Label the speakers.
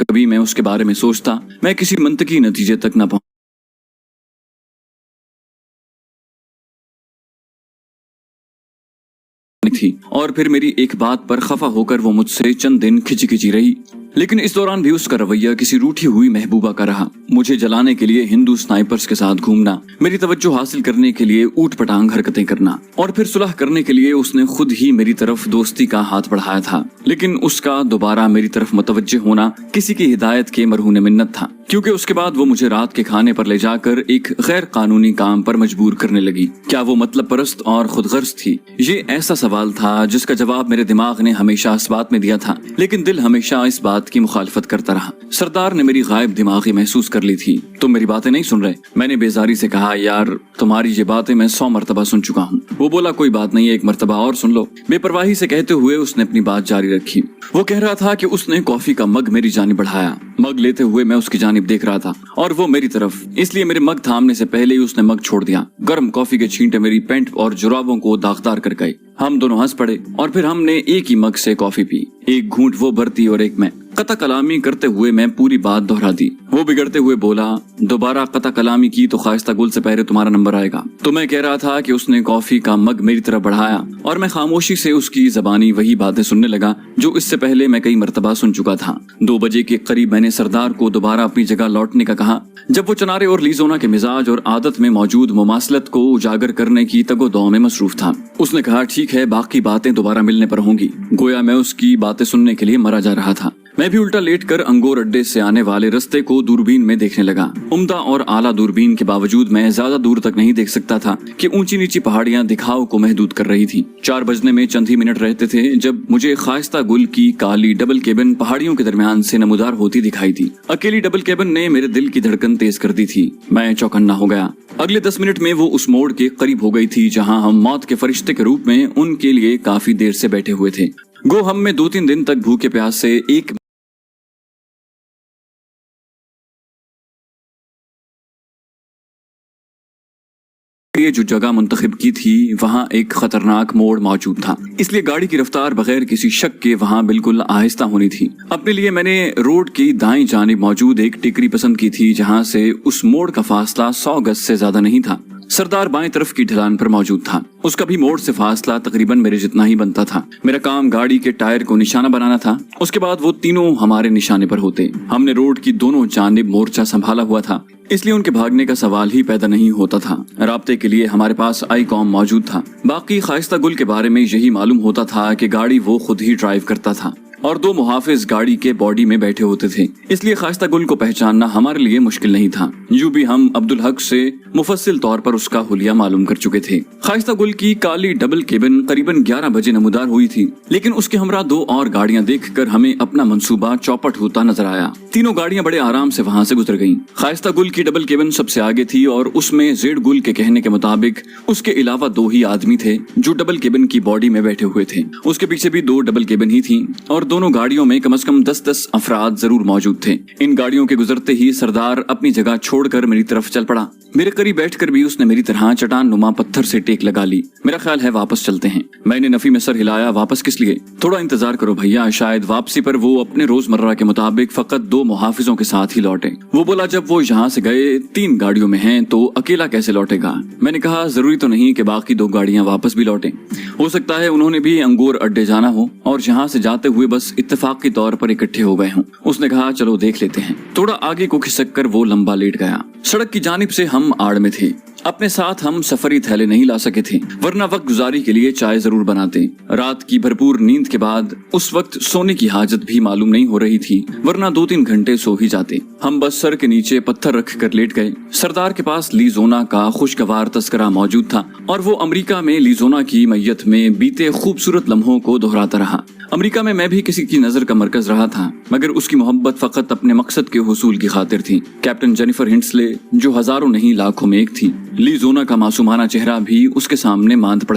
Speaker 1: कभी मैं उसके बारे में सोचता, मैं किसी मंतकी नतीजे तक न पहुंच थी। और फिर मेरी एक बात पर खफा होकर वो मुझसे चंद दिन खिंची रही, लेकिन इस दौरान भी उसका रवैया किसी रूठी हुई महबूबा का रहा। मुझे जलाने के लिए हिंदू स्नाइपर्स के साथ घूमना, मेरी तवज्जो हासिल करने के लिए ऊट पटांग हरकतें करना, और फिर सुलह करने के लिए उसने खुद ही मेरी तरफ दोस्ती का हाथ बढ़ाया था। लेकिन उसका दोबारा मेरी तरफ मुतवज्जे होना किसी की हिदायत के मरहूने मिन्नत था, क्योंकि उसके बाद वो मुझे रात के खाने पर ले जाकर एक गैर कानूनी काम पर मजबूर करने लगी। क्या वो मतलब परस्त और खुदगर्ज थी? ये ऐसा सवाल था जिसका जवाब मेरे दिमाग ने हमेशा इस बात में दिया था, लेकिन दिल हमेशा इस बात की मुखालफत करता रहा। सरदार ने मेरी गायब दिमागी महसूस कर ली थी। तुम मेरी बातें नहीं सुन रहे? मैंने बेजारी से कहा, यार तुम्हारी ये बातें मैं 100 मरतबा सुन चुका हूँ। वो बोला, कोई बात नहीं, एक मरतबा और सुन लो। बेपरवाही से कहते हुए उसने अपनी बात जारी रखी। वो कह रहा था कि उसने कॉफी का मग मेरी जानिब बढ़ाया। मग लेते हुए मैं उसकी जानिब देख रहा था और वो मेरी तरफ, इसलिए मेरे मग थामने से पहले ही उसने मग छोड़ दिया। गर्म कॉफी के छींटे मेरी पैंट और जुराबों को दागदार कर गए। हम दोनों हंस पड़े और फिर हमने एक ही मग से कॉफी पी। एक घूंट वो भरती और एक मैं। कता कलामी करते हुए मैं पूरी बात दोहरा दी। वो बिगड़ते हुए बोला, दोबारा कता कलामी की तो खाइस्ता गुल से पहले तुम्हारा नंबर आएगा। तो मैं कह रहा था कि उसने कॉफी का मग मेरी तरफ बढ़ाया और मैं खामोशी से उसकी जबानी वही बातें सुनने लगा जो इससे पहले मैं कई मरतबा सुन चुका था। 2 बजे के करीब मैंने सरदार को दोबारा अपनी जगह लौटने का कहा, जब वो चनारे और लीजोना के मिजाज और आदत में मौजूद मुमासलत को उजागर करने की तगोदौ में मसरूफ था। उसने कहा, ठीक है, बाकी बातें दोबारा मिलने पर होंगी। गोया मैं उसकी बातें सुनने के लिए मरा जा रहा था। मैं भी उल्टा लेटकर अंगोर अड्डे से आने वाले रास्ते को दूरबीन में देखने लगा। उम्दा और आला दूरबीन के बावजूद मैं ज्यादा दूर तक नहीं देख सकता था कि ऊंची नीची पहाड़ियां दिखाव को महदूद कर रही थी। 4 बजने में चंद ही मिनट रहते थे जब मुझे खाइस्ता गुल की काली डबल केबिन पहाड़ियों के दरमियान से नमूदार होती दिखाई दी। अकेली डबल केबिन ने मेरे दिल की धड़कन तेज कर दी थी। मैं चौकन्ना हो गया। अगले 10 मिनट में वो उस मोड़ के करीब हो गई थी जहाँ हम मौत के फरिश्ते के रूप में उनके लिए काफी देर से बैठे हुए थे। गो हम में 2-3 दिन तक भूखे प्यास से एक जो जगह मुंतखब की थी वहाँ एक खतरनाक मोड़ मौजूद था, इसलिए गाड़ी की रफ्तार बगैर किसी शक के वहाँ बिल्कुल आहिस्ता होनी थी। अपने लिए मैंने रोड की दाईं जानिब मौजूद एक टिकरी पसंद की थी जहाँ से उस मोड़ का फासला 100 गज से ज्यादा नहीं था। सरदार बाएं तरफ की ढलान पर मौजूद था। उसका भी मोड़ से फासला तकरीबन मेरे जितना ही बनता था। मेरा काम गाड़ी के टायर को निशाना बनाना था। उसके बाद वो तीनों हमारे निशाने पर होते। हमने रोड की दोनों जानिब मोर्चा संभाला हुआ था, इसलिए उनके भागने का सवाल ही पैदा नहीं होता था। राब्ते के लिए हमारे पास आई कॉम मौजूद था। बाकी खाइस्ता गुल के बारे में यही मालूम होता था कि गाड़ी वो खुद ही ड्राइव करता था और 2 मुहाफिज गाड़ी के बॉडी में बैठे होते थे, इसलिए खाइस्ता गुल को पहचानना हमारे लिए मुश्किल नहीं था। यूं भी हम अब्दुल हक से मुफस्सिल तौर पर उसका हुलिया मालूम कर चुके थे। खाइस्ता गुल की काली डबल केबिन करीबन 11 बजे नमूदार हुई थी, लेकिन उसके हमरा 2 और गाड़ियां देखकर हमें अपना मंसूबा चौपट होता नजर आया। तीनों गाड़ियां बड़े आराम से वहां से गुजर गईं। खाइस्ता गुल की डबल केबिन सबसे आगे थी और उसमें जेड गुल के कहने के मुताबिक उसके अलावा 2 ही आदमी थे जो डबल केबिन की बॉडी में बैठे हुए थे। उसके पीछे भी 2 डबल केबिन ही थी और दोनों गाड़ियों में कम से कम 10-10 अफराद जरूर मौजूद थे। इन गाड़ियों के गुजरते ही सरदार अपनी जगह छोड़कर मेरी तरफ चल पड़ा। मेरे करीब बैठकर भी उसने मेरी तरह चट्टान नुमा पत्थर से टेक लगा ली। मेरा ख्याल है वापस चलते हैं। मैंने नफी में सर हिलाया, वापस किस लिए? थोड़ा इंतजार करो भैया, शायद वापसी पर वो अपने रोजमर्रा के मुताबिक फकत 2 मुहाफिजों के साथ ही लौटे। वो बोला, जब वो यहाँ से गए 3 गाड़ियों में हैं तो अकेला कैसे लौटेगा? मैंने कहा, जरूरी तो नहीं कि बाकी 2 गाड़ियां वापस भी लौटें। हो सकता है उन्होंने भी अंगूर अड्डे जाना हो और यहाँ से जाते हुए बस इत्तेफाकी तौर पर इकट्ठे हो गए हों। उसने कहा, चलो देख लेते हैं। थोड़ा आगे को खिसक कर वो लंबा लेट गया। सड़क की जानिब से हम आड़ में थे। अपने साथ हम सफरी थैले नहीं ला सके थे, वरना वक्त गुजारी के लिए चाय जरूर बनाते। रात की भरपूर नींद के बाद उस वक्त सोने की हाजत भी मालूम नहीं हो रही थी, वरना 2-3 घंटे सो ही जाते। हम बस सर के नीचे पत्थर रख कर लेट गए। सरदार के पास लीजोना का खुशगवार तस्करा मौजूद था और वो अमेरिका में लीजोना की मैयत में बीते खूबसूरत लम्हों को दोहराता रहा। अमेरिका में मैं भी किसी की नजर का मरकज रहा था, मगर उसकी मोहब्बत फकत अपने मकसद के हुसूल की खातिर थी। कैप्टन जेनिफर हिंसले जो हजारों नहीं लाखों में एक थी। लीजोना का मासूमाना चेहरा भी उसके सामने मांद पड़